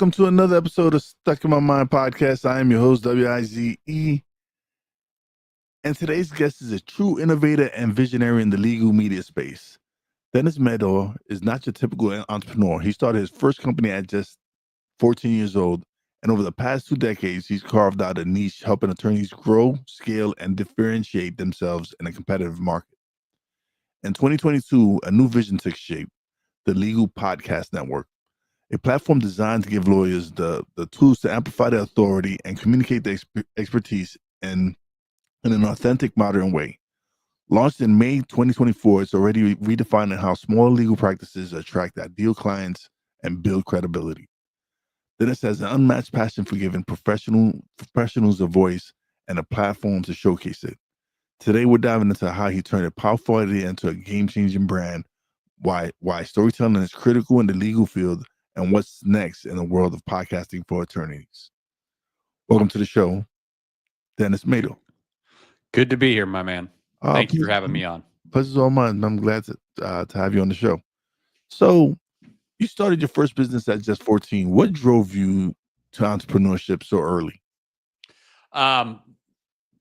welcome to another episode of Stuck in My Mind podcast. I am your host, WIZE, and today's guest is a true innovator and visionary in the legal media space. Dennis Meador is not your typical entrepreneur. He started his first company at just 14 years old, and over the past 2 decades, he's carved out a niche helping attorneys grow, scale, and differentiate themselves in a competitive market. In 2022, a new vision took shape, the Legal Podcast Network, a platform designed to give lawyers the tools to amplify their authority and communicate their expertise in an authentic, modern way. Launched in May 2024, it's already redefining how small legal practices attract ideal clients and build credibility. Dennis has an unmatched passion for giving professionals a voice and a platform to showcase it. Today, we're diving into how he turned a powerful idea into a game-changing brand, why storytelling is critical in the legal field, and what's next in the world of podcasting for attorneys. Welcome to the show, Dennis Meador. Good to be here, my man. Thank you for having me on. Pleasure's all mine. I'm glad to have you on the show. So, you started your first business at just 14. What drove you to entrepreneurship so early?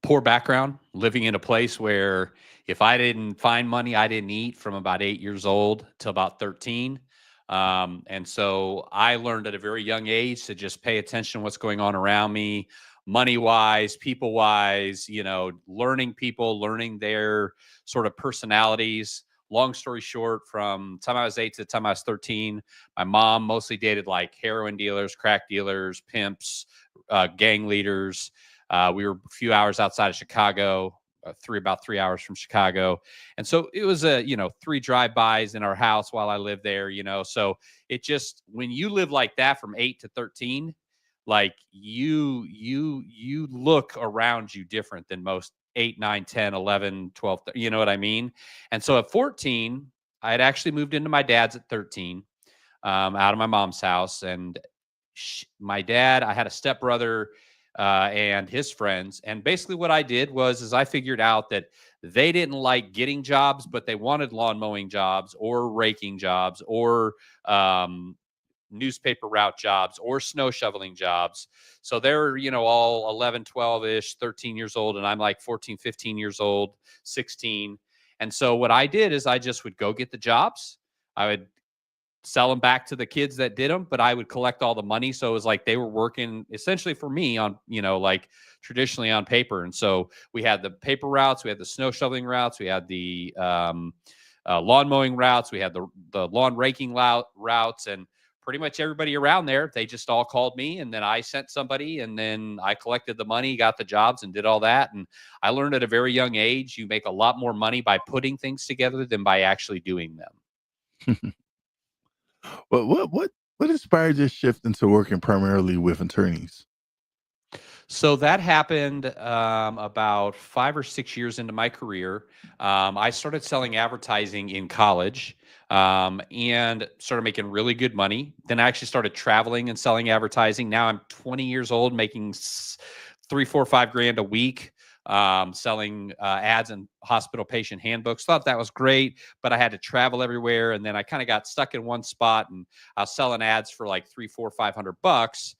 Poor background, living in a place where if I didn't find money, I didn't eat from about 8 years old till about 13. And so I learned at a very young age to just pay attention to what's going on around me, money-wise, people-wise, learning people, learning their sort of personalities. Long story short, from the time I was 8 to the time I was 13, my mom mostly dated like heroin dealers, crack dealers, pimps, gang leaders. We were a few hours outside of Chicago, about 3 hours from Chicago. And so it was 3 drive-bys in our house while I lived there, so it just, when you live like that from 8 to 13, like you look around you different than most 8, 9, 10, 11, 12, you know what I mean? And so at 14, I had actually moved into my dad's at 13, out of my mom's house. And my dad, I had a stepbrother, and his friends. And basically what I did was I figured out that they didn't like getting jobs, but they wanted lawn mowing jobs or raking jobs or newspaper route jobs or snow shoveling jobs. So they're, all 11, 12-ish, 13 years old. And I'm like 14, 15 years old, 16. And so what I did is I just would go get the jobs. I would sell them back to the kids that did them, but I would collect all the money. So it was like they were working essentially for me on, like traditionally on paper. And so we had the paper routes, we had the snow shoveling routes, we had the lawn mowing routes, we had the lawn raking routes, and pretty much everybody around there, they just all called me, and then I sent somebody, and then I collected the money, got the jobs, and did all that. And I learned at a very young age, you make a lot more money by putting things together than by actually doing them. Well, what inspired your shift into working primarily with attorneys? So that happened about 5 or 6 years into my career. I started selling advertising in college and started making really good money. Then I actually started traveling and selling advertising. Now I'm 20 years old, making $3, $4, $5 grand a week. Selling ads and hospital patient handbooks. Thought that was great, but I had to travel everywhere. And then I kind of got stuck in one spot, and I was selling ads for like $300, $400, $500.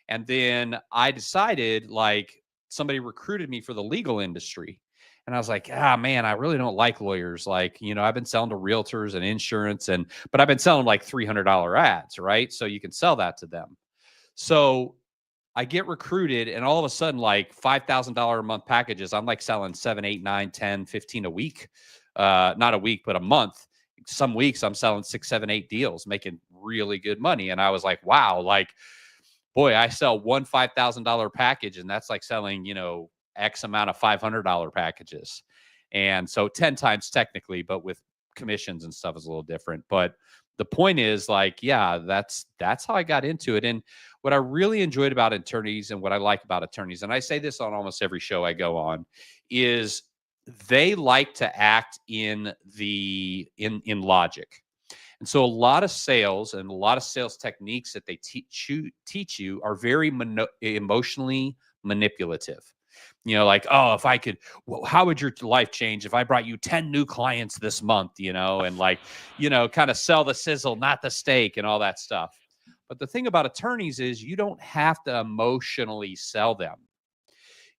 And then I decided, like, somebody recruited me for the legal industry. And I was like, man, I really don't like lawyers. Like, I've been selling to realtors and insurance, but I've been selling like $300 ads, right? So you can sell that to them. So I get recruited, and all of a sudden, like $5,000 a month packages, I'm like selling 7, 8, 9, 10, 15 a week. Not a week, but a month. Some weeks I'm selling 6, 7, 8 deals, making really good money. And I was like, wow, like, boy, I sell one $5,000 package, and that's like selling, X amount of $500 packages. And so 10 times technically, but with commissions and stuff is a little different. But the point is, like, yeah, that's how I got into it. And what I really enjoyed about attorneys, and what I like about attorneys, and I say this on almost every show I go on, is they like to act in logic. And so a lot of sales and a lot of sales techniques that they teach you are very emotionally manipulative. Like, if I could, how would your life change if I brought you 10 new clients this month, and like, kind of sell the sizzle, not the steak, and all that stuff. But the thing about attorneys is you don't have to emotionally sell them.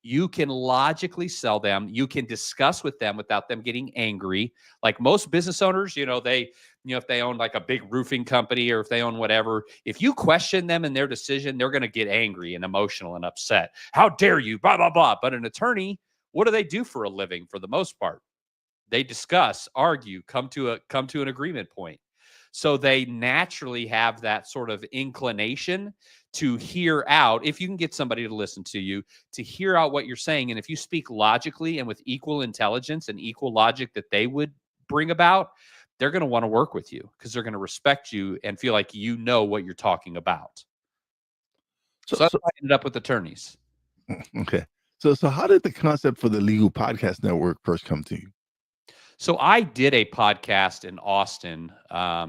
You can logically sell them. You can discuss with them without them getting angry. Like most business owners, if they own like a big roofing company or if they own whatever, if you question them in their decision, they're going to get angry and emotional and upset. How dare you? Blah, blah, blah. But an attorney, what do they do for a living for the most part? They discuss, argue, come to an agreement point. So they naturally have that sort of inclination to hear out, if you can get somebody to listen to you, to hear out what you're saying. And if you speak logically and with equal intelligence and equal logic that they would bring about, they're going to want to work with you because they're going to respect you and feel like you know what you're talking about. So that's how I ended up with attorneys. Okay. So how did the concept for the Legal Podcast Network first come to you? So I did a podcast in Austin,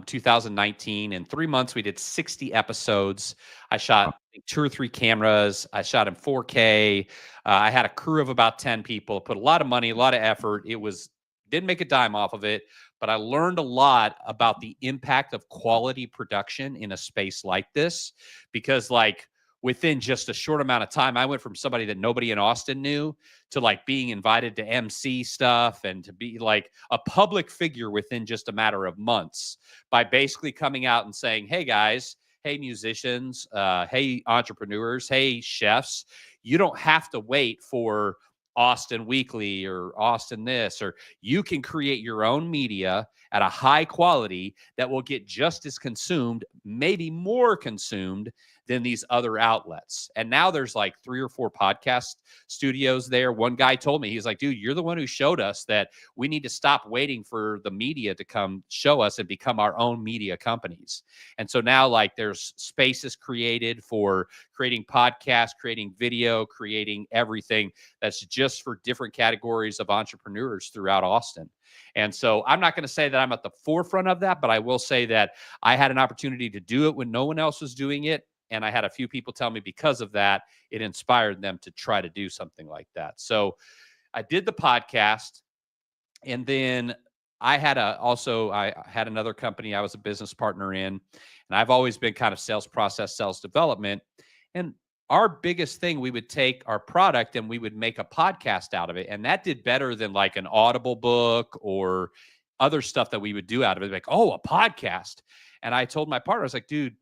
2019. In 3 months, we did 60 episodes. I shot 2 or 3 cameras. I shot in 4K. I had a crew of about 10 people. Put a lot of money, a lot of effort. Didn't make a dime off of it, but I learned a lot about the impact of quality production in a space like this, because within just a short amount of time, I went from somebody that nobody in Austin knew to like being invited to MC stuff and to be like a public figure within just a matter of months by basically coming out and saying, hey guys, hey musicians, hey entrepreneurs, hey chefs, you don't have to wait for Austin Weekly or Austin this, or you can create your own media at a high quality that will get just as consumed, maybe more consumed than these other outlets. And now there's like 3 or 4 podcast studios there. One guy told me, he's like, dude, you're the one who showed us that we need to stop waiting for the media to come show us and become our own media companies. And so now like there's spaces created for creating podcasts, creating video, creating everything that's just for different categories of entrepreneurs throughout Austin. And so I'm not going to say that I'm at the forefront of that, but I will say that I had an opportunity to do it when no one else was doing it. And I had a few people tell me because of that, it inspired them to try to do something like that. So I did the podcast. And then I had another company I was a business partner in. And I've always been kind of sales process, sales development. And our biggest thing, we would take our product and we would make a podcast out of it. And that did better than like an Audible book or other stuff that we would do out of it. Like, oh, a podcast. And I told my partner, I was like, dude,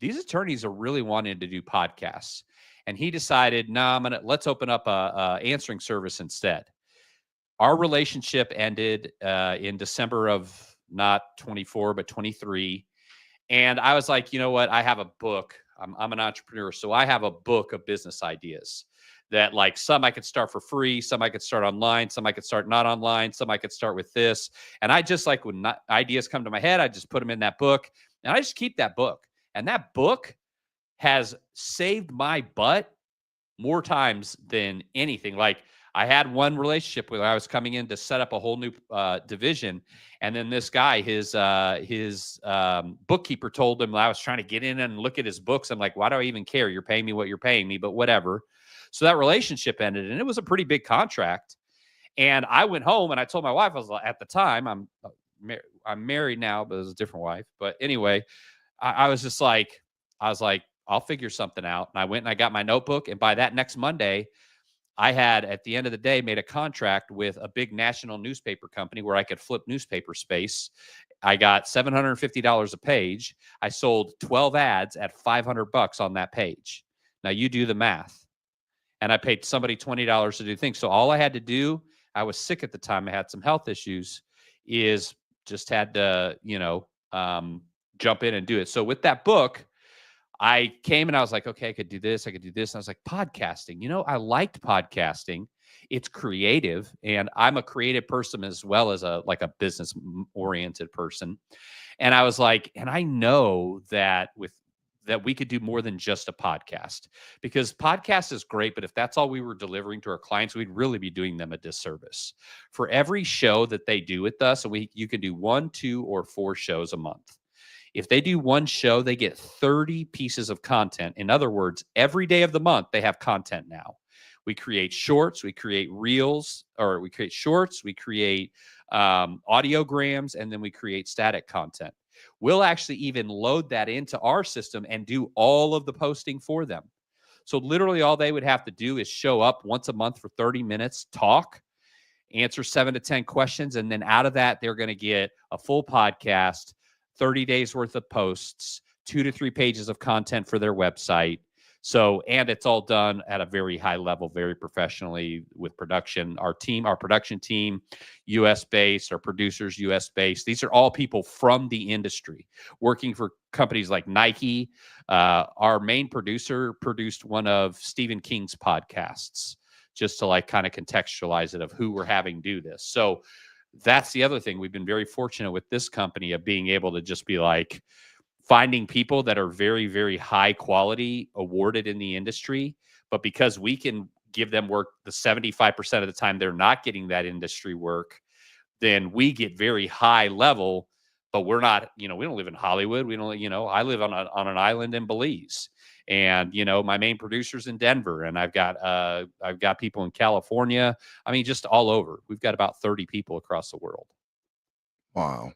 these attorneys are really wanting to do podcasts. And he decided, no, let's open up a answering service instead. Our relationship ended in December of not 24, but 23. And I was like, you know what? I have a book. I'm an entrepreneur. So I have a book of business ideas that like some I could start for free, some I could start online, some I could start not online, some I could start with this. And I just like when ideas come to my head, I just put them in that book and I just keep that book. And that book has saved my butt more times than anything. Like I had one relationship where I was coming in to set up a whole new division. And then this guy, his bookkeeper told him I was trying to get in and look at his books. I'm like, why do I even care? You're paying me what you're paying me, but whatever. So that relationship ended and it was a pretty big contract. And I went home and I told my wife, I was like, at the time, I'm married now, but it was a different wife. But anyway, I was like, I'll figure something out. And I went and I got my notebook. And by that next Monday, I had, at the end of the day, made a contract with a big national newspaper company where I could flip newspaper space. I got $750 a page. I sold 12 ads at $500 on that page. Now you do the math. And I paid somebody $20 to do things. So all I had to do, I was sick at the time. I had some health issues, is just had to, jump in and do it. So with that book, I came and I was like, okay, I could do this. I could do this. And I was like, podcasting, I liked podcasting. It's creative and I'm a creative person as well as a business oriented person. And I was like, and I know that we could do more than just a podcast, because podcast is great. But if that's all we were delivering to our clients, we'd really be doing them a disservice. For every show that they do with us, you can do 1, 2, or 4 shows a month. If they do one show, they get 30 pieces of content. In other words, every day of the month, they have content now. We create shorts, we create reels, or we create shorts, we create audiograms, and then we create static content. we'll actually even load that into our system and do all of the posting for them. So literally all they would have to do is show up once a month for 30 minutes, talk, answer 7 to 10 questions. And then out of that, they're going to get a full podcast, 30 days worth of posts, 2 to 3 pages of content for their website. So, and it's all done at a very high level, very professionally with production. Our production team, US based, our producers, US based. These are all people from the industry working for companies like Nike. Our main producer produced one of Stephen King's podcasts, just to like kind of contextualize it of who we're having do this. So that's the other thing. We've been very fortunate with this company of being able to just be like finding people that are very, very high quality, awarded in the industry. But because we can give them work the 75% of the time they're not getting that industry work, then we get very high level. But we're not, we don't live in Hollywood. We don't, I live on an island in Belize, and my main producer's in Denver, and I've got people in California. I mean, just all over. We've got about 30 people across the world. Wow.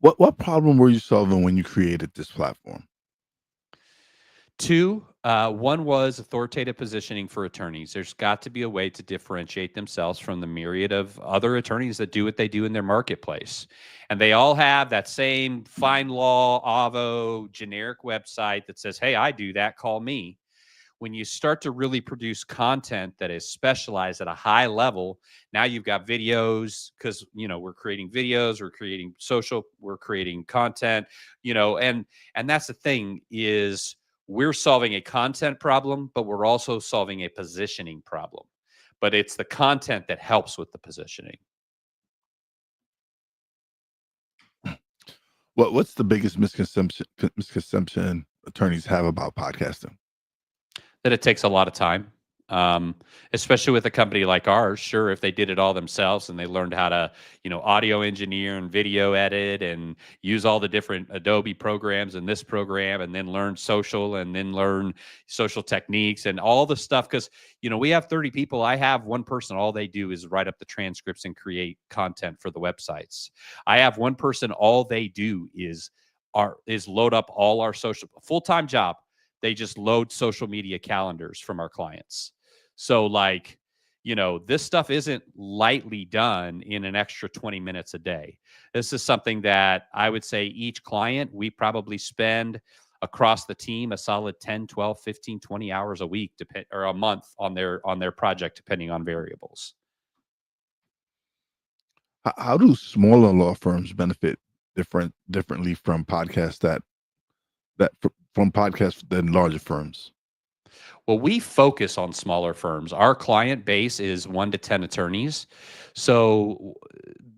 What problem were you solving when you created this platform? Two, one was authoritative positioning for attorneys. There's got to be a way to differentiate themselves from the myriad of other attorneys that do what they do in their marketplace. And they all have that same fine law, AVO, generic website that says, hey, I do that, call me. When you start to really produce content that is specialized at a high level, now you've got videos, because we're creating videos, we're creating social, we're creating content, and that's the thing is we're solving a content problem, but we're also solving a positioning problem. But it's the content that helps with the positioning. What's the biggest misconception attorneys have about podcasting? That it takes a lot of time, especially with a company like ours. Sure, if they did it all themselves and they learned how to, audio engineer and video edit and use all the different Adobe programs and this program, and then learn social and then learn social techniques and all the stuff. Because, we have 30 people. I have one person. All they do is write up the transcripts and create content for the websites. I have one person. All they do is load up all our social, full-time job. They just load social media calendars from our clients. So this stuff isn't lightly done in an extra 20 minutes a day. This is something that I would say each client, we probably spend across the team a solid 10, 12, 15, 20 hours a week or a month on their project, depending on variables. How do smaller law firms benefit differently from podcasts from podcasts than larger firms? Well, we focus on smaller firms. Our client base is 1 to 10 attorneys. So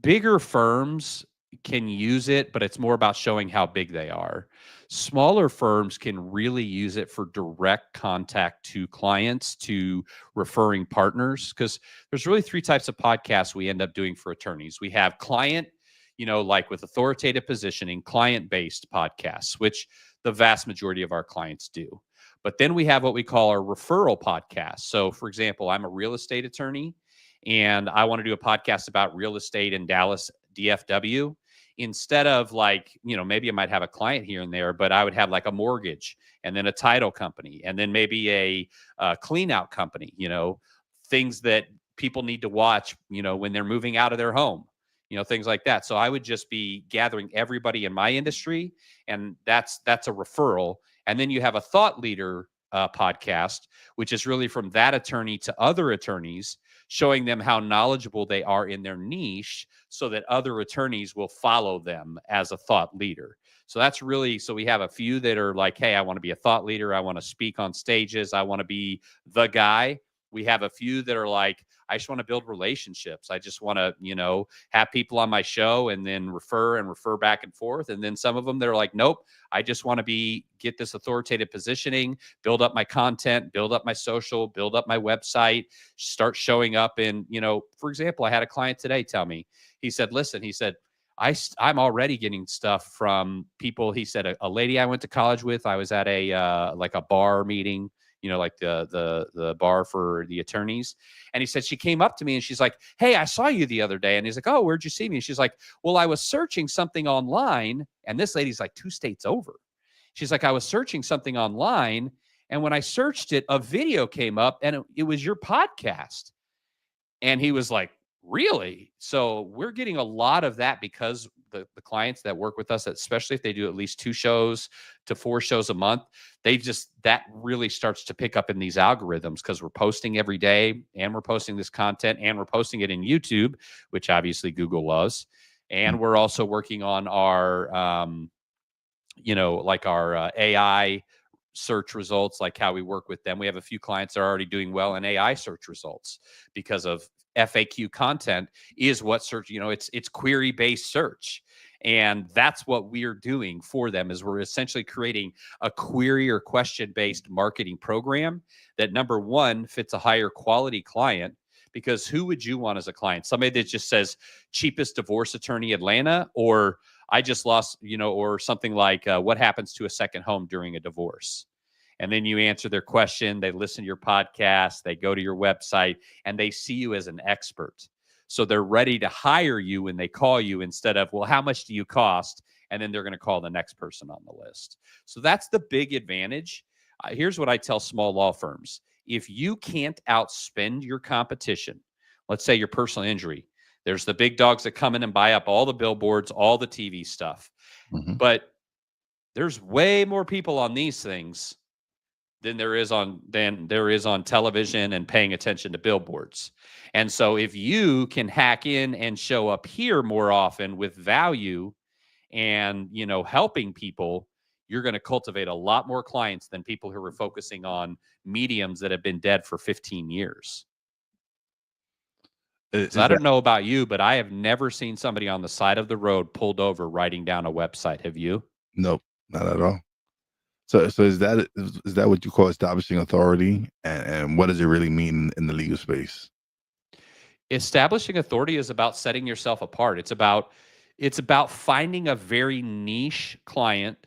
bigger firms can use it, but it's more about showing how big they are. Smaller firms can really use it for direct contact to clients, to referring partners, because there's really 3 types of podcasts we end up doing for attorneys. We have client, like with authoritative positioning, client-based podcasts, which the vast majority of our clients do. But then we have what we call our referral podcast. So, for example, I'm a real estate attorney and I want to do a podcast about real estate in Dallas, DFW. Instead of maybe I might have a client here and there, but I would have like a mortgage and then a title company and then maybe a clean out company, things that people need to watch, when they're moving out of their home, things like that. So I would just be gathering everybody in my industry, and that's a referral. And then you have a thought leader podcast, which is really from that attorney to other attorneys, showing them how knowledgeable they are in their niche so that other attorneys will follow them as a thought leader. So that's really, so we have a few that are like, hey, I want to be a thought leader. I want to speak on stages. I want to be the guy. We have a few that are like, I just want to build relationships. I just want to, have people on my show and then refer back and forth. And then some of them that are like, nope, I just want to get this authoritative positioning, build up my content, build up my social, build up my website, start showing up. And, for example, I had a client today tell me, he said, listen, I'm already getting stuff from people. He said, a lady I went to college with, I was at a bar meeting like the bar for the attorneys. And he said she came up to me and she's like, "Hey, I saw you the other day." And he's like, "Oh, where'd you see me?" And she's like, "Well, I was searching something online." And this lady's like 2 states over. She's like, "I was searching something online, and when I searched it, a video came up, and it was your podcast." And he was like, "Really?" So we're getting a lot of that because the clients that work with us, especially if they do at least 2 shows to 4 shows a month, that really starts to pick up in these algorithms because we're posting every day and we're posting this content and we're posting it in YouTube, which obviously Google loves. And we're also working on our, like our AI search results, like how we work with them. We have a few clients that are already doing well in AI search results because of FAQ content is what search, it's query based search. And that's what we're doing for them is we're essentially creating a query or question based marketing program that number one fits a higher quality client. Because who would you want as a client? Somebody that just says cheapest divorce attorney Atlanta, or I just lost, or something like what happens to a second home during a divorce? And then you answer their question. They listen to your podcast. They go to your website and they see you as an expert. So they're ready to hire you when they call you instead of, well, how much do you cost? And then they're going to call the next person on the list. So that's the big advantage. Here's what I tell small law firms. If you can't outspend your competition, let's say your personal injury, there's the big dogs that come in and buy up all the billboards, all the TV stuff. Mm-hmm. But there's way more people on these things than there is on television and paying attention to billboards. And so if you can hack in and show up here more often with value and, helping people, you're going to cultivate a lot more clients than people who are focusing on mediums that have been dead for 15 years. So I don't know about you, but I have never seen somebody on the side of the road pulled over writing down a website. Have you? Nope, not at all. So is that what you call establishing authority, and what does it really mean in the legal space? Establishing authority is about setting yourself apart. It's about finding a very niche client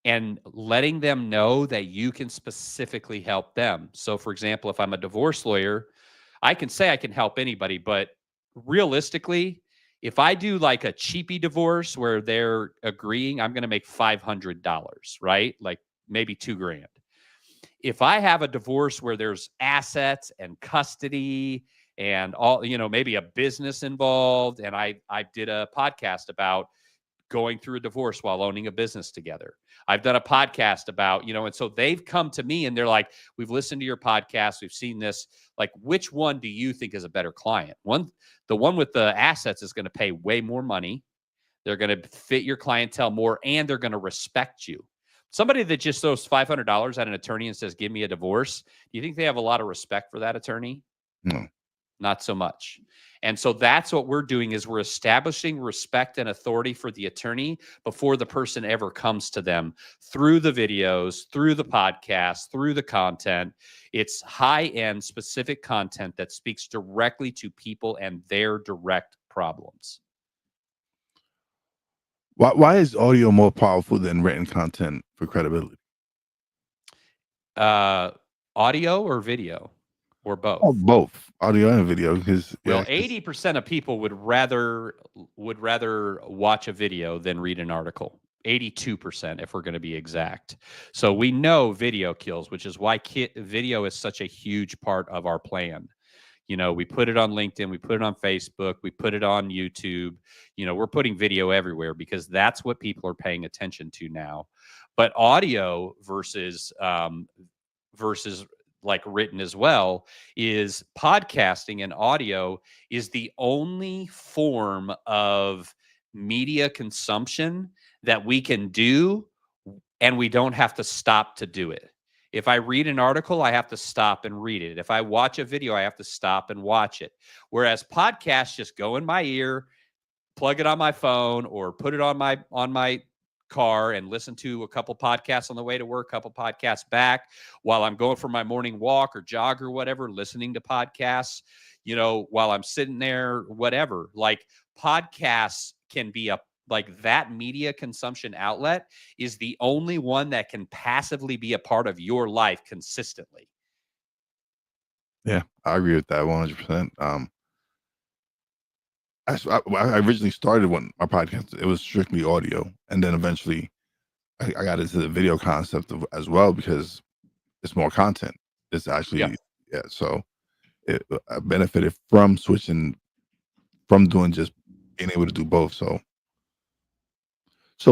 and letting them know that you can specifically help them. So for example, if I'm a divorce lawyer, I can say I can help anybody, but realistically, if I do like a cheapy divorce where they're agreeing, I'm going to make $500, right? Like maybe $2,000. If I have a divorce where there's assets and custody and all, maybe a business involved, and I did a podcast about going through a divorce while owning a business together. I've done a podcast about, and so they've come to me and they're like, we've listened to your podcast. We've seen this. Like, which one do you think is a better client? The one with the assets is going to pay way more money. They're going to fit your clientele more, and they're going to respect you. Somebody that just throws $500 at an attorney and says, give me a divorce. Do you think they have a lot of respect for that attorney? No. Not so much. And so that's what we're doing is we're establishing respect and authority for the attorney before the person ever comes to them through the videos, through the podcast, through the content. It's high-end specific content that speaks directly to people and their direct problems. Why is audio more powerful than written content for credibility? Audio or video? Or both? Oh, both audio and video. Because 80% of people would rather watch a video than read an article. 82%, if we're going to be exact. So we know video kills, which is why video is such a huge part of our plan. We put it on LinkedIn, we put it on Facebook, we put it on YouTube. We're putting video everywhere because that's what people are paying attention to now. But audio versus like written as well is podcasting, and audio is the only form of media consumption that we can do and we don't have to stop to do it. If I read an article, I have to stop and read it. If I watch a video, I have to stop and watch it. Whereas podcasts just go in my ear, plug it on my phone, or put it on my car and listen to a couple podcasts on the way to work, a couple podcasts back while I'm going for my morning walk or jog or whatever, listening to podcasts, while I'm sitting there, whatever. Like podcasts can be a Like that media consumption outlet is the only one that can passively be a part of your life consistently. Yeah, I agree with that 100%. I originally started when my podcast, it was strictly audio. And then eventually I got into the video concept as well because it's more content. It's Yeah. actually, yeah. So I benefited from switching from doing just being able to do both. So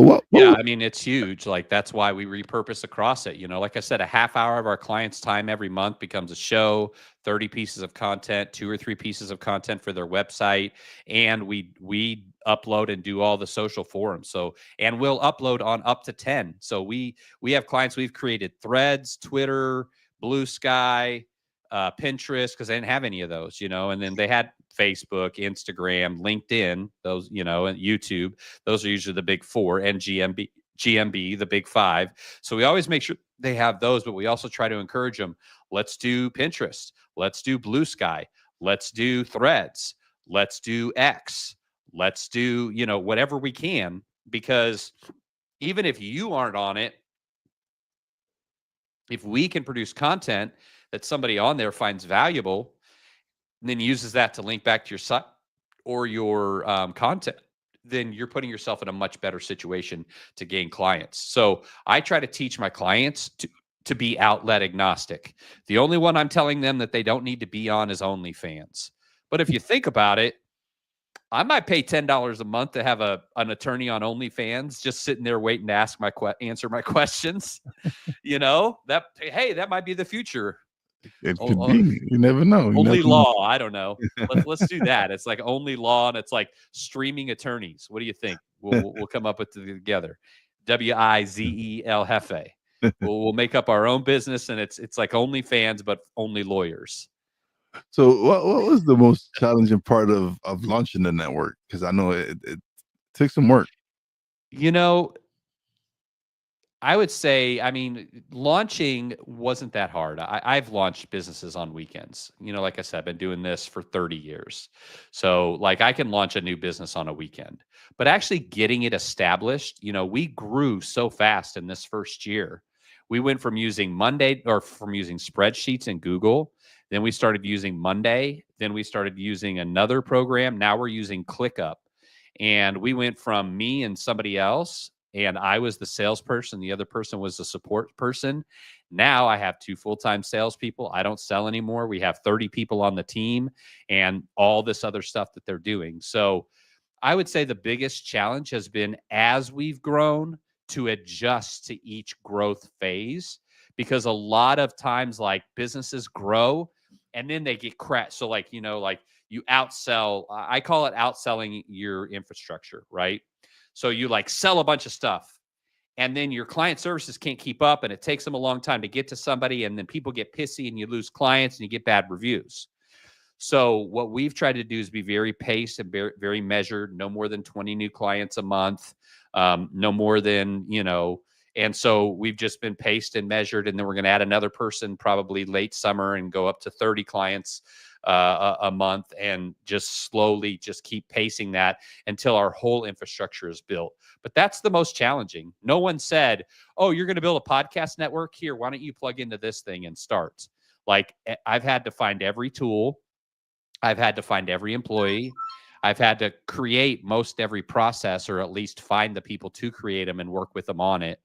what Yeah, was, I mean, it's huge. Like that's why we repurpose across it. You know, like I said, a half hour of our clients' time every month becomes a show, 30 pieces of content, 2 or 3 pieces of content for their website, and we upload and do all the social forums. So, and we'll upload on up to 10. So we have clients, we've created Threads, Twitter, Blue Sky, Pinterest, because they didn't have any of those, you know, and then they had Facebook, Instagram, LinkedIn, those, you know, and YouTube. Those are usually the big four, and GMB, the big five. So we always make sure they have those, but we also try to encourage them. Let's do Pinterest. Let's do Blue Sky. Let's do Threads. Let's do X. Let's do, you know, whatever we can, because even if you aren't on it, if we can produce content that somebody on there finds valuable and then uses that to link back to your site or your content, then you're putting yourself in a much better situation to gain clients. So I try to teach my clients to be outlet agnostic. The only one I'm telling them that they don't need to be on is OnlyFans. But if you think about it, I might pay $10 a month to have an attorney on OnlyFans just sitting there waiting to answer my questions. You know, that, hey, that might be the future. it Oh, could be. You never know. You never only know. law. I don't know. Let's do that. It's like only law, and it's like streaming attorneys. What do you think? We'll come up with it together. WIZEL Hefe. We'll make up our own business, and it's like OnlyFans, but only lawyers. So what was the most challenging part of launching the network? Because I know it took some work. You know, I would say, I mean, launching wasn't that hard. I've launched businesses on weekends. You know, like I said, I've been doing this for 30 years. So, like, I can launch a new business on a weekend. But actually getting it established, you know, we grew so fast in this first year. We went from using from using spreadsheets in Google. Then we started using Monday. Then we started using another program. Now we're using ClickUp. And we went from me and somebody else, and I was the salesperson. The other person was the support person. Now I have 2 full-time salespeople. I don't sell anymore. We have 30 people on the team and all this other stuff that they're doing. So I would say the biggest challenge has been, as we've grown, to adjust to each growth phase, because a lot of times, like, businesses grow and then they get crashed. So, like, you know, like you outsell, I call it outselling your infrastructure, right? So you like sell a bunch of stuff, and then your client services can't keep up, and it takes them a long time to get to somebody, and then people get pissy and you lose clients and you get bad reviews. So what we've tried to do is be very paced and very, very measured. No more than 20 new clients a month. No more than, you know. And so we've just been paced and measured, and then we're going to add another person probably late summer and go up to 30 clients a month, and just slowly just keep pacing that until our whole infrastructure is built. But that's the most challenging. No one said, "Oh, you're going to build a podcast network here. Why don't you plug into this thing and start?" Like, I've had to find every tool. I've had to find every employee. I've had to create most every process, or at least find the people to create them and work with them on it.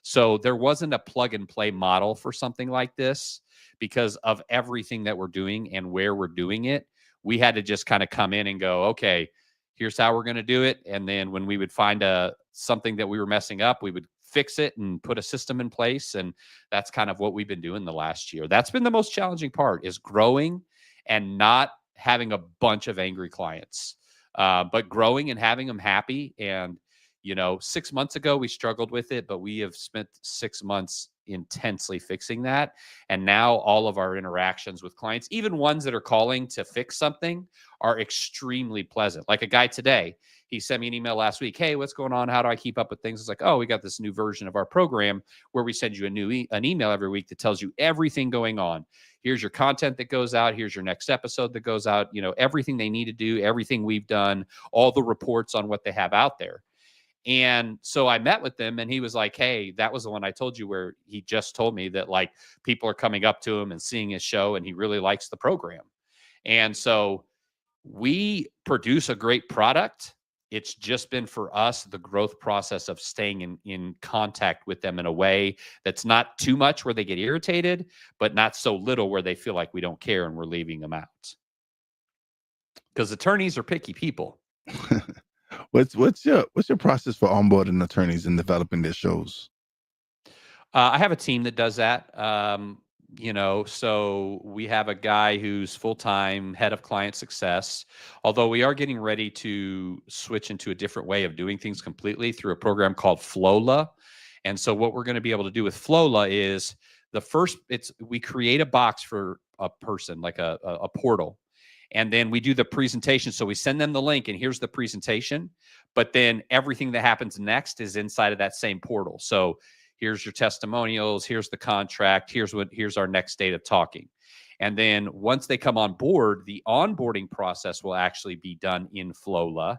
So there wasn't a plug and play model for something like this, because of everything that we're doing and where we're doing it. We had to just kind of come in and go, okay, here's how we're going to do it. And then when we would find something that we were messing up, we would fix it and put a system in place. And that's kind of what we've been doing the last year. That's been the most challenging part, is growing and not having a bunch of angry clients, but growing and having them happy. And, you know, 6 months ago, we struggled with it, but we have spent 6 months intensely fixing that. And now all of our interactions with clients, even ones that are calling to fix something, are extremely pleasant. Like a guy today, he sent me an email last week. Hey, what's going on? How do I keep up with things? It's like, oh, we got this new version of our program where we send you an email every week that tells you everything going on. Here's your content that goes out. Here's your next episode that goes out. You know, everything they need to do, everything we've done, all the reports on what they have out there. And so I met with him and he was like, hey, that was the one I told you where he just told me that like people are coming up to him and seeing his show and he really likes the program. And so we produce a great product. It's just been for us the growth process of staying in contact with them in a way that's not too much where they get irritated, but not so little where they feel like we don't care and we're leaving them out. Because attorneys are picky people. What's your process for onboarding attorneys and developing their shows? I have a team that does that. So we have a guy who's full-time head of client success, although we are getting ready to switch into a different way of doing things completely through a program called Flowla. And so what we're going to be able to do with Flowla is we create a box for a person, like a portal. And then we do the presentation. So we send them the link and here's the presentation. But then everything that happens next is inside of that same portal. So here's your testimonials, here's the contract, here's our next date of talking. And then once they come on board, the onboarding process will actually be done in Flowla.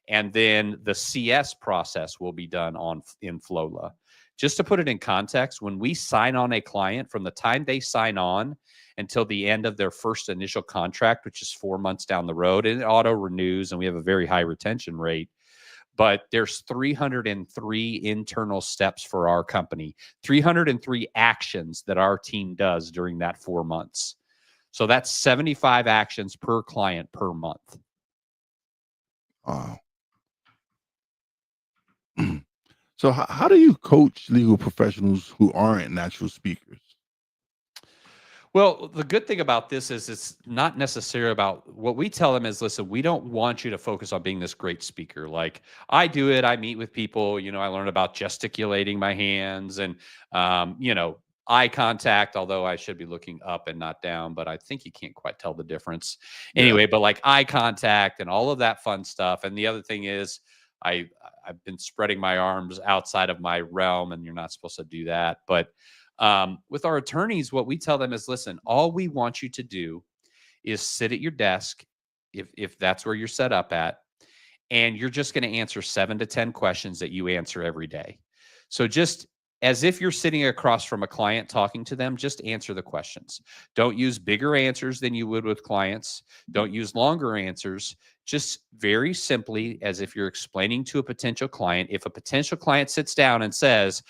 And then the CS process will be done in Flowla. Just to put it in context, when we sign on a client, from the time they sign on until the end of their first initial contract, which is 4 months down the road, and it auto renews, and we have a very high retention rate. But there's 303 internal steps for our company, 303 actions that our team does during that 4 months. So that's 75 actions per client per month. Wow. So how do you coach legal professionals who aren't natural speakers? Well, the good thing about this is it's not necessarily about what we tell them is, listen, we don't want you to focus on being this great speaker. Like I do it, I meet with people, I learn about gesticulating my hands and, eye contact, although I should be looking up and not down, but I think you can't quite tell the difference. Yeah. Anyway, but like eye contact and all of that fun stuff. And the other thing is I've been spreading my arms outside of my realm and you're not supposed to do that. But with our attorneys, what we tell them is, listen, all we want you to do is sit at your desk, if that's where you're set up at, and you're just going to answer 7 to 10 questions that you answer every day. So just as if you're sitting across from a client talking to them, just answer the questions. Don't use bigger answers than you would with clients. Don't use longer answers. Just very simply, as if you're explaining to a potential client. If a potential client sits down and says,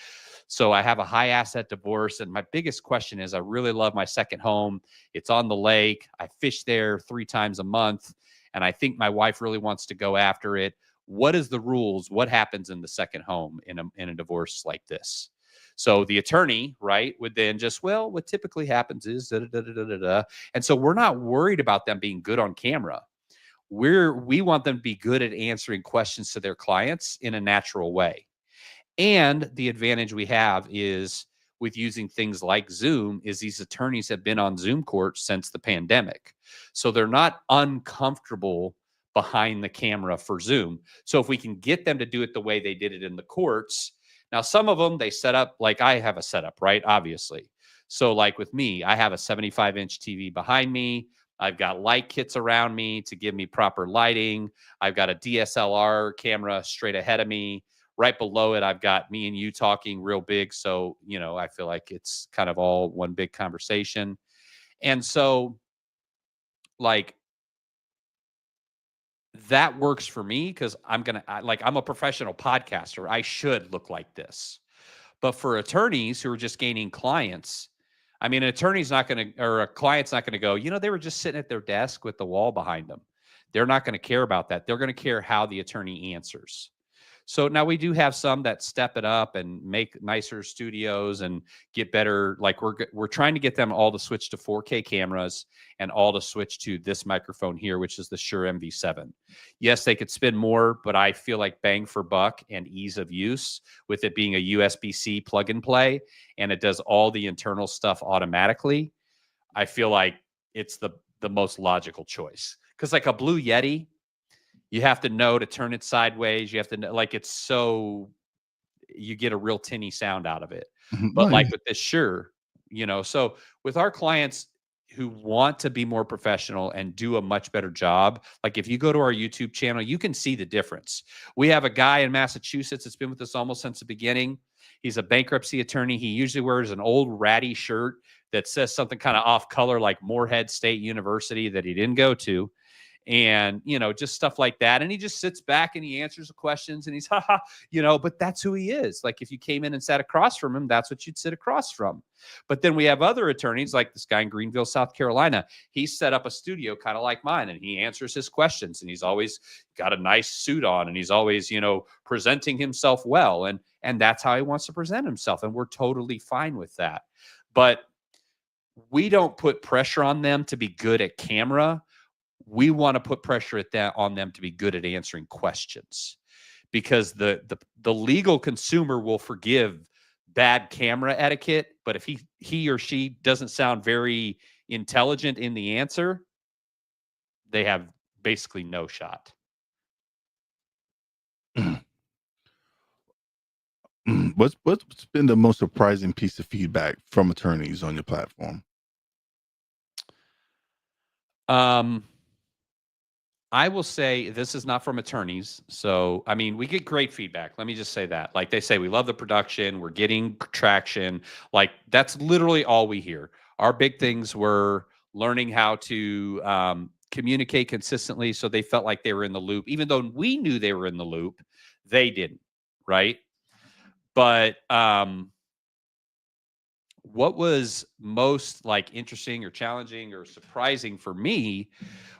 so I have a high asset divorce, and my biggest question is I really love my second home. It's on the lake. I fish there 3 times a month, and I think my wife really wants to go after it. What is the rules? What happens in the second home in a divorce like this? So the attorney, right, would then just, well, what typically happens is da, da, da, da, da, da. And so we're not worried about them being good on camera. We want them to be good at answering questions to their clients in a natural way. And the advantage we have is with using things like Zoom is these attorneys have been on Zoom court since the pandemic. So they're not uncomfortable behind the camera for Zoom. So if we can get them to do it the way they did it in the courts. Now, some of them, they set up, like I have a setup, right? Obviously. So like with me, I have a 75-inch TV behind me. I've got light kits around me to give me proper lighting. I've got a DSLR camera straight ahead of me. Right below it, I've got me and you talking real big. So, I feel like it's kind of all one big conversation. And so, like, that works for me because I'm a professional podcaster. I should look like this. But for attorneys who are just gaining clients, I mean, an attorney's not going to, or a client's not going to go, they were just sitting at their desk with the wall behind them. They're not going to care about that. They're going to care how the attorney answers. So now we do have some that step it up and make nicer studios and get better. Like we're trying to get them all to switch to 4K cameras and all to switch to this microphone here, which is the Shure MV7. Yes, they could spend more, but I feel like bang for buck and ease of use with it being a USB-C plug and play, and it does all the internal stuff automatically. I feel like it's the most logical choice, because like a Blue Yeti, you have to know to turn it sideways. You have to know, like, it's so you get a real tinny sound out of it. But No, like with this Shure, so with our clients who want to be more professional and do a much better job. Like if you go to our YouTube channel, you can see the difference. We have a guy in Massachusetts that's been with us almost since the beginning. He's a bankruptcy attorney. He usually wears an old ratty shirt that says something kind of off color like Morehead State University that he didn't go to, and just stuff like that. And he just sits back and he answers the questions and he's haha, but that's who he is. Like if you came in and sat across from him, that's what you'd sit across from. But then we have other attorneys like this guy in Greenville, South Carolina. He set up a studio kind of like mine, and he answers his questions, and he's always got a nice suit on, and he's always presenting himself well, and that's how he wants to present himself, and we're totally fine with that. But we don't put pressure on them to be good at camera. We want to put pressure on them to be good at answering questions, because the legal consumer will forgive bad camera etiquette, but if he or she doesn't sound very intelligent in the answer, they have basically no shot. What's been the most surprising piece of feedback from attorneys on your platform? I will say this is not from attorneys. So, I mean, we get great feedback. Let me just say that. Like they say, we love the production. We're getting traction. Like that's literally all we hear. Our big things were learning how to communicate consistently, so they felt like they were in the loop. Even though we knew they were in the loop, they didn't, right? But what was most like interesting or challenging or surprising for me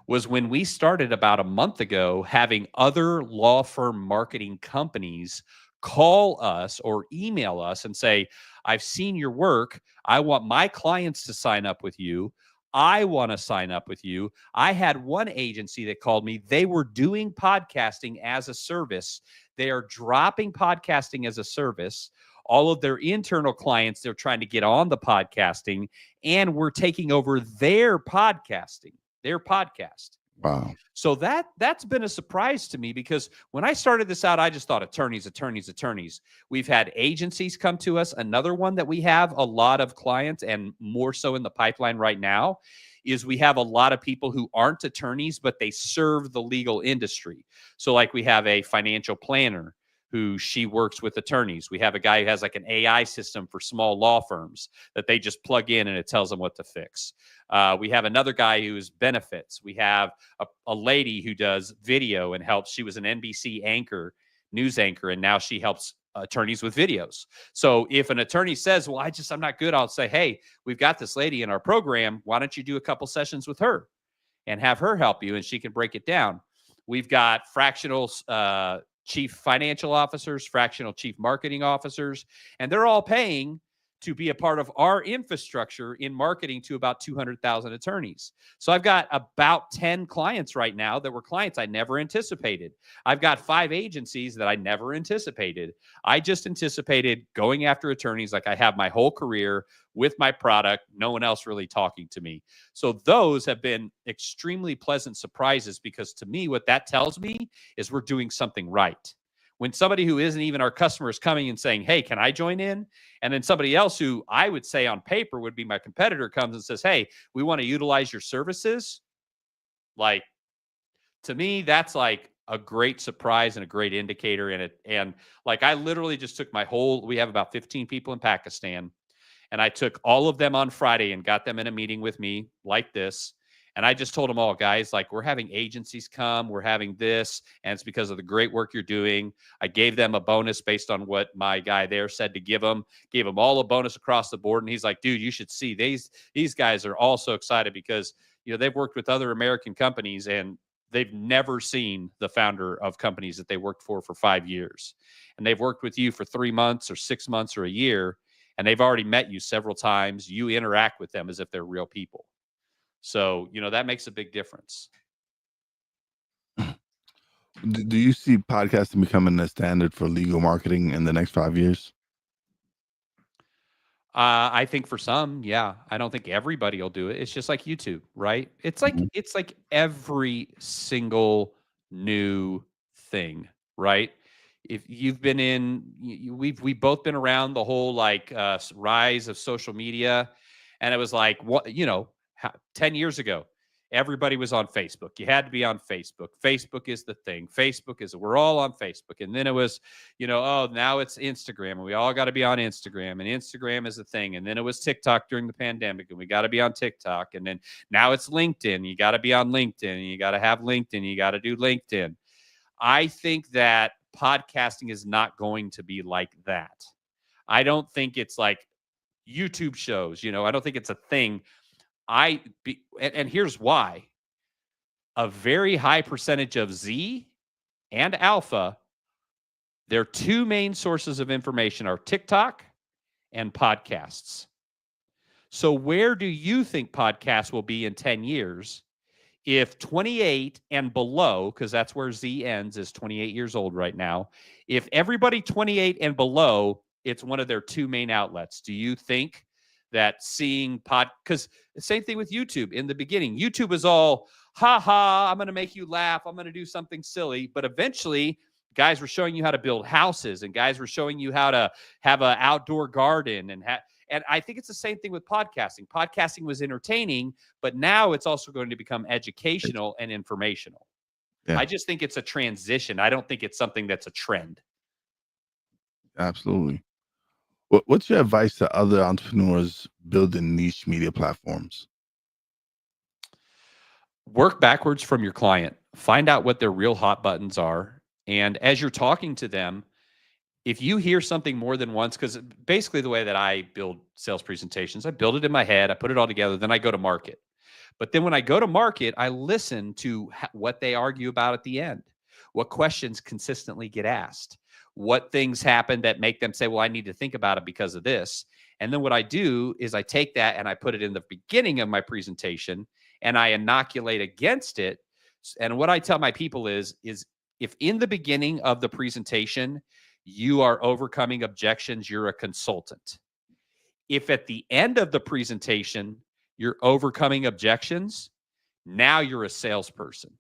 was when we started about a month ago having other law firm marketing companies call us or email us and say, I've seen your work. I want my clients to sign up with you. I want to sign up with you. I had one agency that called me. They were doing podcasting as a service. They are dropping podcasting as a service. All of their internal clients, they're trying to get on the podcasting, and we're taking over their podcasting, their podcast. Wow. So that's been a surprise to me, because when I started this out, I just thought attorneys. We've had agencies come to us. Another one that we have a lot of clients, and more so in the pipeline right now, is we have a lot of people who aren't attorneys, but they serve the legal industry. So like we have a financial planner who she works with attorneys. We have a guy who has like an AI system for small law firms that they just plug in and it tells them what to fix. We have another guy who's benefits. We have a lady who does video and helps. She was an NBC anchor, news anchor, and now she helps attorneys with videos. So if an attorney says, well, I'm not good, I'll say, hey, we've got this lady in our program. Why don't you do a couple sessions with her and have her help you, and she can break it down. We've got fractional chief financial officers, fractional chief marketing officers, and they're all paying to be a part of our infrastructure in marketing to about 200,000 attorneys. So I've got about 10 clients right now that were clients I never anticipated. I've got 5 agencies that I never anticipated. I just anticipated going after attorneys like I have my whole career with my product, no one else really talking to me. So those have been extremely pleasant surprises, because to me, what that tells me is we're doing something right. When somebody who isn't even our customer is coming and saying, hey, can I join in? And then somebody else who I would say on paper would be my competitor comes and says, hey, we want to utilize your services. Like, to me, that's like a great surprise and a great indicator in it. And like, I literally just took we have about 15 people in Pakistan, and I took all of them on Friday and got them in a meeting with me like this. And I just told them all, guys, like, we're having agencies come, we're having this, and it's because of the great work you're doing. I gave them a bonus based on what my guy there said to give them, gave them all a bonus across the board. And he's like, dude, you should see these guys are all so excited because, they've worked with other American companies and they've never seen the founder of companies that they worked for 5 years. And they've worked with you for 3 months or 6 months or a year, and they've already met you several times. You interact with them as if they're real people. So, that makes a big difference. Do you see podcasting becoming the standard for legal marketing in the next 5 years? I think for some, yeah. I don't think everybody will do it. It's just like YouTube, right? It's like every single new thing, right? If you've been we've both been around the whole like rise of social media, and it was like, what 10 years ago, everybody was on Facebook. You had to be on Facebook. Facebook is the thing. We're all on Facebook. And then it was, oh, now it's Instagram and we all got to be on Instagram and Instagram is the thing. And then it was TikTok during the pandemic and we got to be on TikTok. And then now it's LinkedIn. You got to be on LinkedIn and you got to have LinkedIn. You got to do LinkedIn. I think that podcasting is not going to be like that. I don't think it's like YouTube shows, I don't think it's a thing. And here's why. A very high percentage of Z and Alpha, their two main sources of information are TikTok and podcasts. So where do you think podcasts will be in 10 years if 28 and below, because that's where Z ends, is 28 years old right now, if everybody 28 and below, it's one of their two main outlets? Do you think that seeing because the same thing with YouTube in the beginning, YouTube was all, I'm going to make you laugh, I'm going to do something silly. But eventually, guys were showing you how to build houses and guys were showing you how to have an outdoor garden and I think it's the same thing with podcasting. Podcasting was entertaining, but now it's also going to become educational and informational. Yeah. I just think it's a transition. I don't think it's something that's a trend. Absolutely. What's your advice to other entrepreneurs building niche media platforms? Work backwards from your client. Find out what their real hot buttons are. And as you're talking to them, if you hear something more than once, because basically the way that I build sales presentations, I build it in my head, I put it all together, then I go to market. But then when I go to market, I listen to what they argue about at the end, what questions consistently get asked, what things happen that make them say, well, I need to think about it because of this. And then what I do is I take that and I put it in the beginning of my presentation and I inoculate against it. And what I tell my people is if in the beginning of the presentation, you are overcoming objections, you're a consultant. If at the end of the presentation, you're overcoming objections, now you're a salesperson.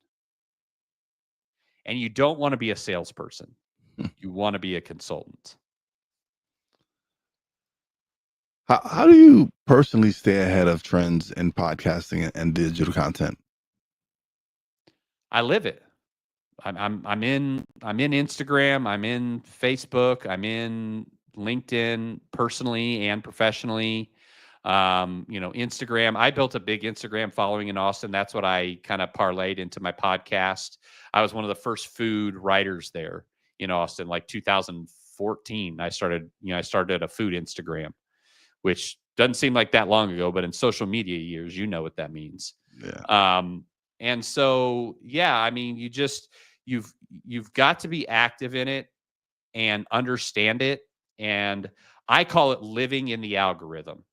And you don't want to be a salesperson. You want to be a consultant. How do you personally stay ahead of trends in podcasting and digital content? I live it. I'm in Instagram, I'm in Facebook, I'm in LinkedIn personally and professionally. Instagram, I built a big Instagram following in Austin. That's what I kind of parlayed into my podcast. I was one of the first food writers there in Austin, like 2014. I started a food Instagram, which doesn't seem like that long ago, but in social media years, you know what that means. Yeah. And so, yeah, I mean, you've got to be active in it and understand it. And I call it living in the algorithm.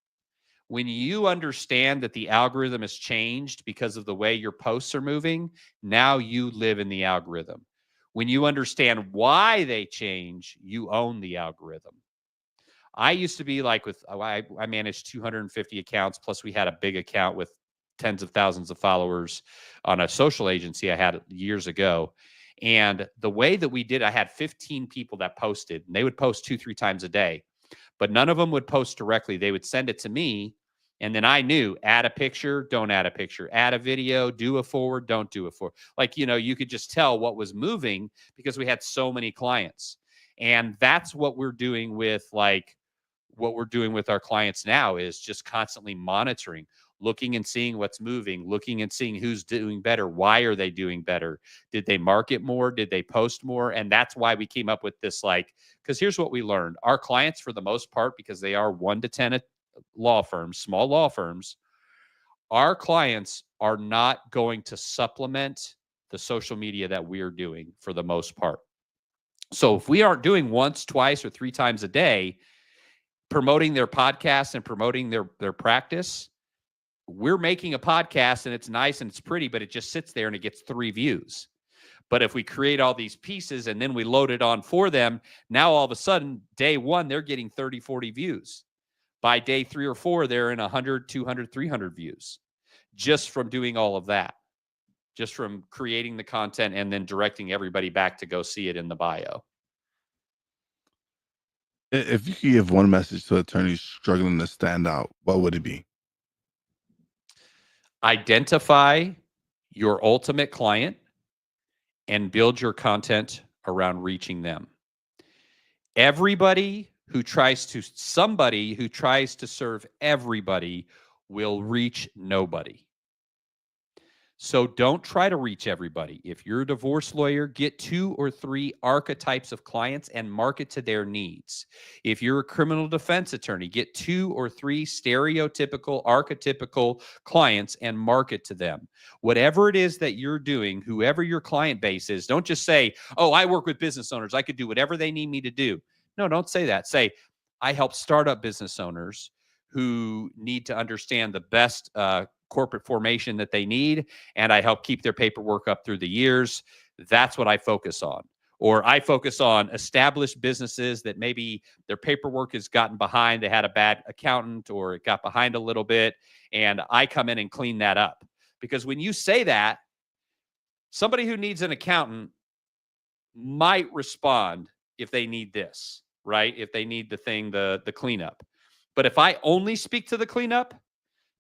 When you understand that the algorithm has changed because of the way your posts are moving, now you live in the algorithm. When you understand why they change, you own the algorithm. I used to be like I managed 250 accounts, plus we had a big account with tens of thousands of followers on a social agency I had years ago. And the way that we did, I had 15 people that posted, and they would post 2-3 times a day, but none of them would post directly. They would send it to me. And then I knew, add a picture, don't add a picture, add a video, do a forward, don't do a forward. Like, you could just tell what was moving because we had so many clients. And that's what we're doing with our clients now, is just constantly monitoring, looking and seeing what's moving, looking and seeing who's doing better. Why are they doing better? Did they market more? Did they post more? And that's why we came up with this, because here's what we learned. Our clients, for the most part, because they are 1 to 10 law firms, small law firms, our clients are not going to supplement the social media that we're doing for the most part. So if we aren't doing once, twice, or 3 times a day, promoting their podcast and promoting their practice, we're making a podcast and it's nice and it's pretty, but it just sits there and it gets 3 views. But if we create all these pieces and then we load it on for them, now all of a sudden, day 1, they're getting 30, 40 views. By day 3 or 4, they're in 100, 200, 300 views just from doing all of that, just from creating the content and then directing everybody back to go see it in the bio. If you could give one message to attorneys struggling to stand out, what would it be? Identify your ultimate client and build your content around reaching them. Somebody who tries to serve everybody will reach nobody. So don't try to reach everybody. If you're a divorce lawyer, get 2 or 3 archetypes of clients and market to their needs. If you're a criminal defense attorney, get 2 or 3 stereotypical, archetypical clients and market to them. Whatever it is that you're doing, whoever your client base is, don't just say, oh, I work with business owners. I could do whatever they need me to do. No, don't say that. Say, I help startup business owners who need to understand the best corporate formation that they need, and I help keep their paperwork up through the years. That's what I focus on. Or I focus on established businesses that maybe their paperwork has gotten behind. They had a bad accountant or it got behind a little bit, and I come in and clean that up. Because when you say that, somebody who needs an accountant might respond if they need this, right? If they need the cleanup. But if I only speak to the cleanup,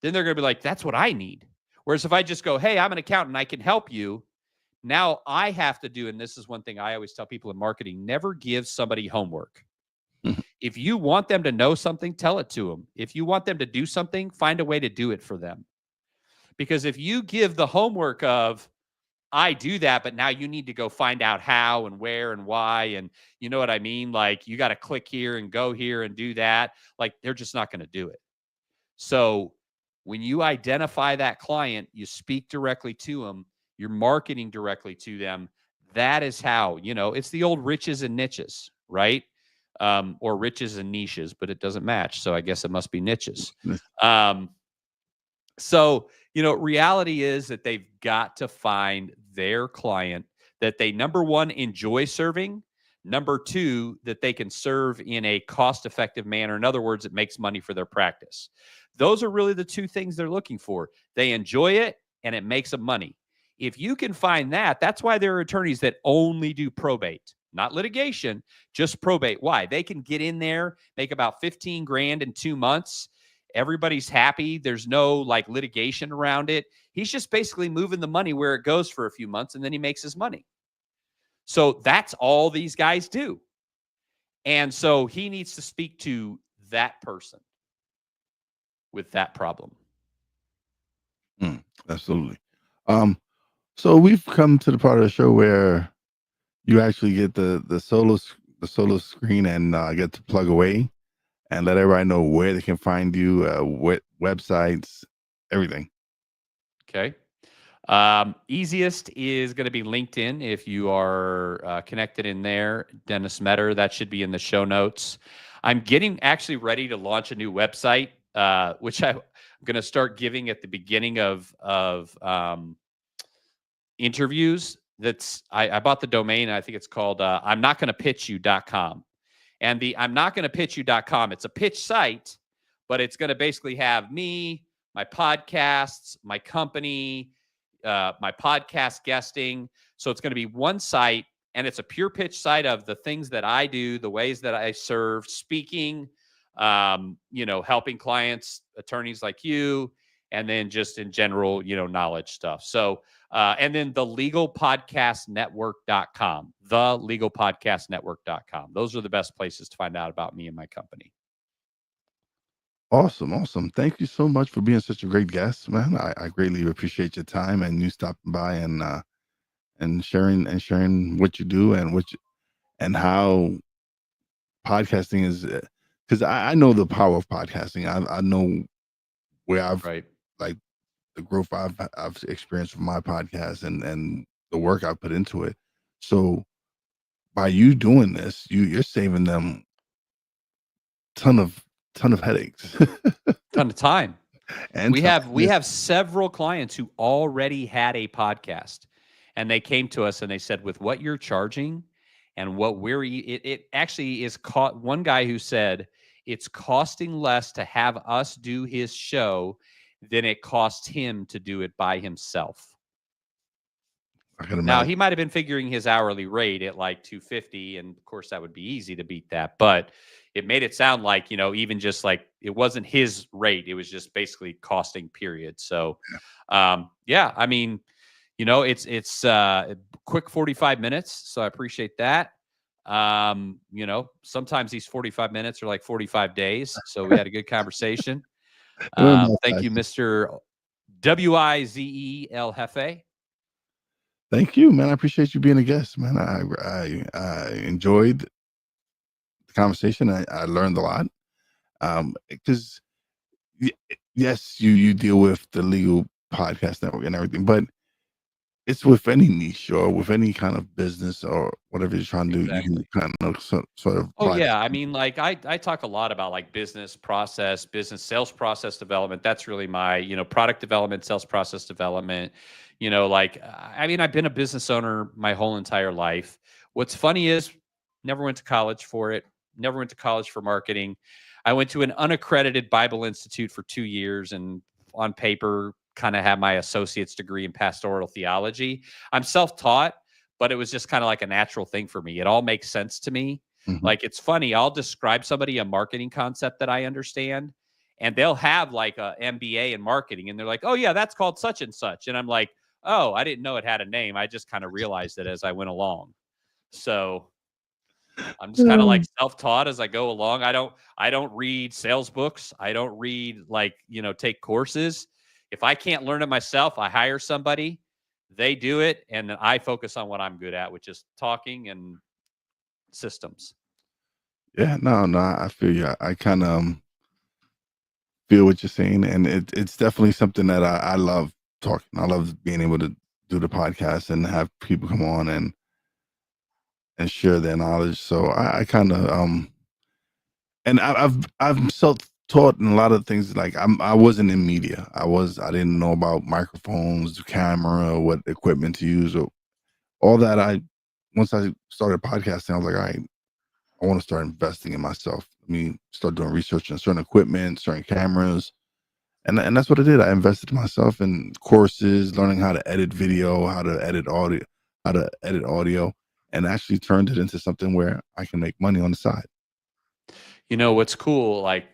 then they're going to be like, that's what I need. Whereas if I just go, hey, I'm an accountant, I can help you. Now I have to do, and this is one thing I always tell people in marketing, never give somebody homework. If you want them to know something, tell it to them. If you want them to do something, find a way to do it for them. Because if you give the homework of, I do that, but now you need to go find out how and where and why. And you know what I mean? Like you got to click here and go here and do that. Like they're just not going to do it. So when you identify that client, you speak directly to them, you're marketing directly to them. That is how, it's the old riches and niches, right? Or riches and niches, but it doesn't match. So I guess it must be niches. So, reality is that they've got to find their client that they, number one, enjoy serving. Number two, that they can serve in a cost-effective manner. In other words, it makes money for their practice. Those are really the 2 things they're looking for. They enjoy it and it makes them money. If you can find that, that's why there are attorneys that only do probate, not litigation, just probate. Why? They can get in there, make about 15 grand in 2 months. Everybody's happy. There's no like litigation around it. He's just basically moving the money where it goes for a few months and then he makes his money. So that's all these guys do. And so he needs to speak to that person with that problem. Absolutely. So we've come to the part of the show where you actually get the solo screen and get to plug away and let everybody know where they can find you, what websites, everything. Okay. Easiest is going to be LinkedIn. If you are connected in there, Dennis Meador, that should be in the show notes. I'm getting actually ready to launch a new website, which I'm going to start giving at the beginning of interviews. I bought the domain. I think it's called I'm not going to pitch you.com. And the I'm not going to pitch you.com, it's a pitch site, but it's going to basically have me, my podcasts, my company, my podcast guesting. So it's going to be one site, and it's a pure pitch site of the things that I do, the ways that I serve, speaking, helping clients, attorneys like you, and then just in general, knowledge stuff. So, and then the legalpodcastnetwork.com, thelegalpodcastnetwork.com. Those are the best places to find out about me and my company. Awesome. Thank you so much for being such a great guest, man. I greatly appreciate your time and you stopping by and sharing what you do and how podcasting is, because I know the power of podcasting. I know where I've like the growth I've experienced from my podcast and the work I put into it. So by you doing this, you're saving them ton of headaches, ton of time. And we have several clients who already had a podcast, and they came to us and they said, with what you're charging and what it actually is one guy who said it's costing less to have us do his show than it costs him to do it by himself. I can Now imagine. he might have been figuring his hourly rate at like 250, and of course that would be easy to beat that, but it made it sound like, even just like it wasn't his rate, it was just basically costing period. So, yeah, I mean, it's a quick 45 minutes, so I appreciate that. Sometimes these 45 minutes are like 45 days, so we had a good conversation. Thank you, Mr. Wizel Hefe. Thank you, man. I appreciate you being a guest, man. I enjoyed the conversation. I learned a lot. Because yes, you deal with the legal podcast network and everything, but it's with any niche or with any kind of business or whatever you're trying to do, you Exactly. can kind of sort of Oh apply yeah, I this. mean, like I talk a lot about like business process, business sales process development. That's really my, product development, sales process development. I mean, I've been a business owner my whole entire life. What's funny is never went to college for it, never went to college for marketing. I went to an unaccredited Bible Institute for 2 years and on paper kind of had my associate's degree in pastoral theology. I'm self-taught, but it was just kind of like a natural thing for me. It all makes sense to me. Mhm. Like, it's funny, I'll describe somebody a marketing concept that I understand, and they'll have like a MBA in marketing, and they're like, "Oh yeah, that's called such and such." And I'm like, "Oh, I didn't know it had a name. I just kind of realized it as I went along." So I'm just kind of like Mm. self-taught as I go along. I don't read sales books. I don't read like, take courses. If I can't learn it myself, I hire somebody, they do it, and then I focus on what I'm good at, which is talking and systems. Yeah, no, I feel you. I kind of feel what you're saying, and it's definitely something that I love talking. I love being able to do the podcast and have people come on and share their knowledge. So I kind of and I've self taught in a lot of things. Like I wasn't in media. I didn't know about microphones, camera, what equipment to use, or all that. I once I started podcasting, I was like, all right, I want to start investing in myself. I mean, start doing research on certain equipment, certain cameras, and that's what I did. I invested in myself in courses, learning how to edit video, how to edit audio, and actually turned it into something where I can make money on the side. What's cool, like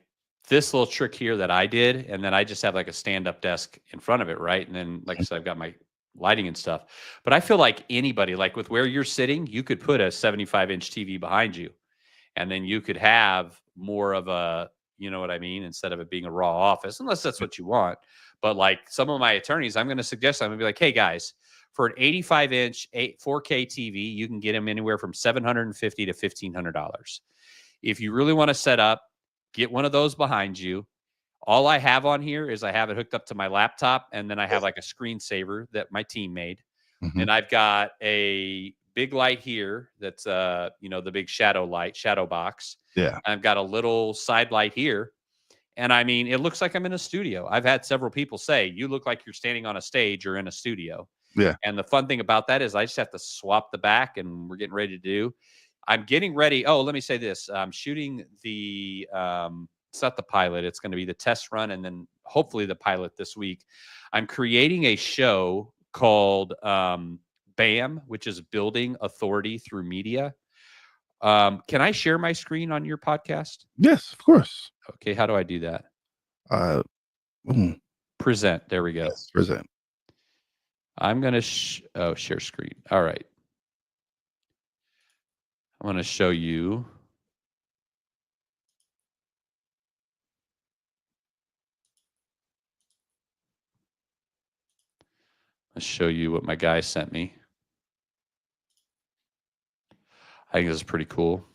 this little trick here that I did, and then I just have like a stand-up desk in front of it, right? And then, like I said, I've got my lighting and stuff. But I feel like anybody, like with where you're sitting, you could put a 75-inch TV behind you, and then you could have more of a, you know what I mean, instead of it being a raw office, unless that's what you want. But like some of my attorneys, I'm going to suggest, I'm going to be like, hey guys, for an 85-inch 4K TV, you can get them anywhere from $750 to $1,500. If you really want to set up, get one of those behind you. All I have on here is I have it hooked up to my laptop, and then I have like a screensaver that my team made. Mhm. And I've got a big light here that's the big shadow box. Yeah, I've got a little side light here. And I mean, it looks like I'm in a studio. I've had several people say, "You look like you're standing on a stage or in a studio." yeah. And the fun thing about that is I just have to swap the back, and we're getting ready to do. I'm getting ready. Oh, let me say this. I'm shooting it's not the pilot, it's going to be the test run and then hopefully the pilot this week. I'm creating a show called BAM, which is Building Authority Through Media. Can I share my screen on your podcast? Yes, of course. Okay, how do I do that? Uh, mm, Present. There we go. yes, present. I'm going to share screen. All right. I'm going to show you. I'll show you what my guy sent me. I think this is pretty cool.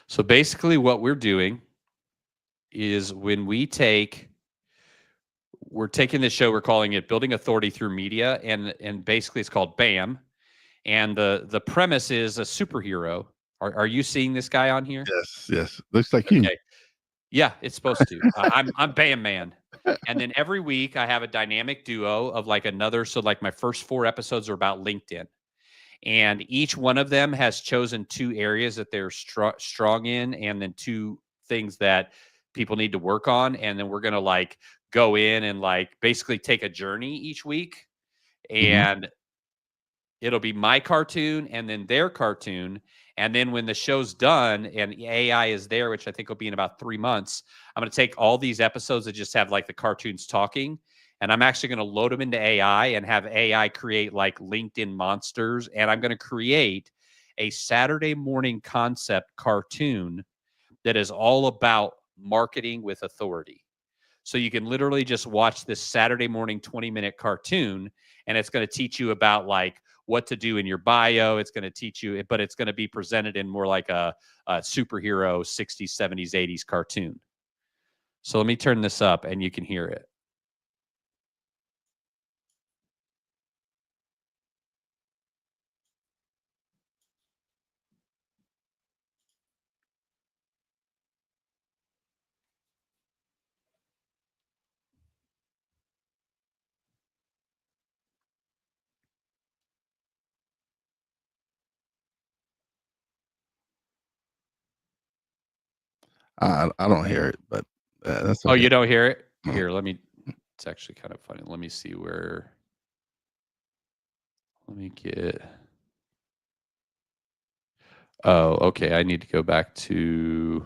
So basically what we're doing is when we're taking this show, we're calling it Building Authority Through Media, and basically it's called BAM. And the premise is a superhero. Are you seeing this guy on here? Yes, yes. Looks like you. Okay. Yeah, it's supposed to. I'm Bam Man. And then every week I have a dynamic duo of like another. So like my first 4 episodes are about LinkedIn. And each one of them has chosen 2 areas that they're strong in, and then 2 things that people need to work on. And then we're going to like go in and like basically take a journey each week, Mhm. and it'll be my cartoon and then their cartoon. And then when the show's done and AI is there, which I think will be in about 3 months, I'm going to take all these episodes that just have like the cartoons talking, and I'm actually going to load them into AI and have AI create like LinkedIn monsters. And I'm going to create a Saturday morning concept cartoon that is all about marketing with authority. So you can literally just watch this Saturday morning 20-minute cartoon, and it's going to teach you about like what to do in your bio. It's going to teach you, but it's going to be presented in more like a superhero 60s, 70s, 80s cartoon. So let me turn this up and you can hear it. I don't hear it, but that's Oh, okay. you don't hear it? No. Here, let me, it's actually kind of funny. Let me see where, let me get, oh, okay. I need to go back to,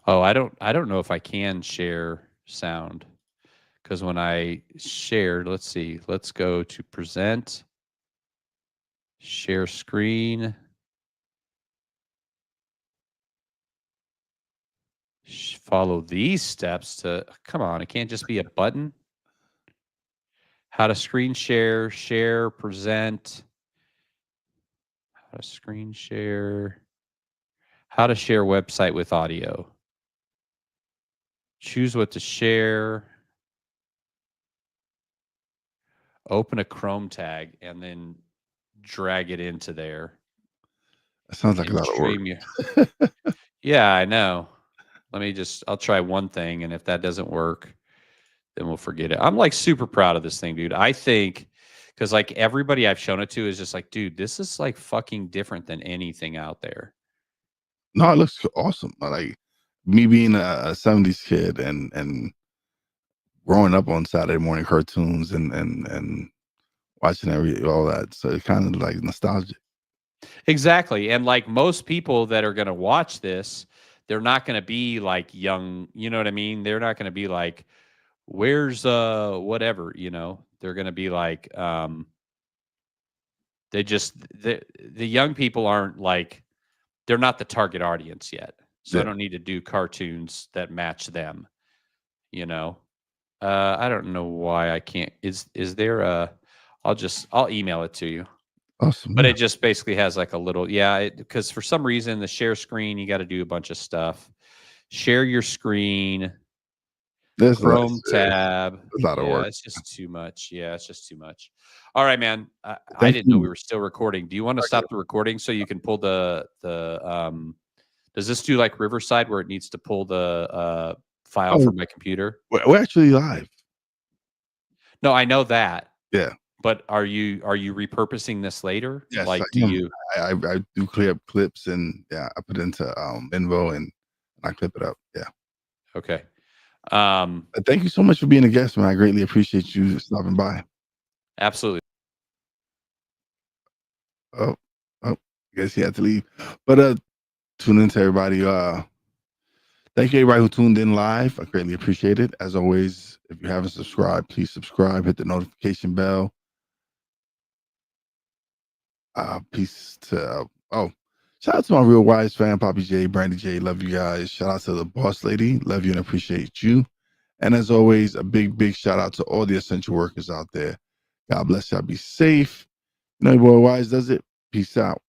oh, I don't know if I can share sound. Because when I shared, let's see, let's go to present, share screen, follow these steps to, come on, it can't just be a button. How to screen share, share, present, how to screen share, how to share website with audio. Choose what to share, open a Chrome tag, and then drag it into there That sounds like a in lot of work. StreamYard. Yeah, I know. I'll try one thing, and if that doesn't work, then we'll forget it. I'm like super proud of this thing, dude. I think because like everybody I've shown it to is just like, dude, this is like fucking different than anything out there. No, it looks awesome. Like me being a 70s kid and growing up on Saturday morning cartoons and watching all that. So it's kind of like nostalgic. Exactly. And like most people that are going to watch this, they're not going to be like young, you know what I mean? They're not going to be like, where's whatever, you know? They're going to be like they just the young people aren't like, they're not the target audience yet. So I Yeah. don't need to do cartoons that match them, you know. I don't know why I can't. Is there a? I'll email it to you. Awesome. But Yeah. it just basically has like a little, yeah. Because for some reason the share screen, you got to do a bunch of stuff. Share your screen, That's Chrome it's tab. a lot of Yeah, work. it's just too much. Yeah, it's just too much. All right, man. I Thank didn't know we you. were still recording. Do you want to stop the recording so you can pull the? Does this do like Riverside where it needs to pull the file Oh, from my computer? we're actually live. No, I know that. Yeah. But are you repurposing this later? Yes, Like, I do am. you? I do clear up clips and yeah, I put it into Invo and I clip it up. Yeah. Okay. Um, Thank you so much for being a guest, man. I greatly appreciate you stopping by. absolutely. Oh, oh, guess he had to leave. But tune in to everybody. Thank you everybody who tuned in live. I greatly appreciate it. As always, if you haven't subscribed, please subscribe, hit the notification bell. Peace to oh, shout out to my real wise fan, Poppy J, Brandy J. Love you guys. Shout out to the boss lady. Love you and appreciate you. And as always, a big shout out to all the essential workers out there. God bless y'all. Be safe. You know your boy Wise does it. Peace out.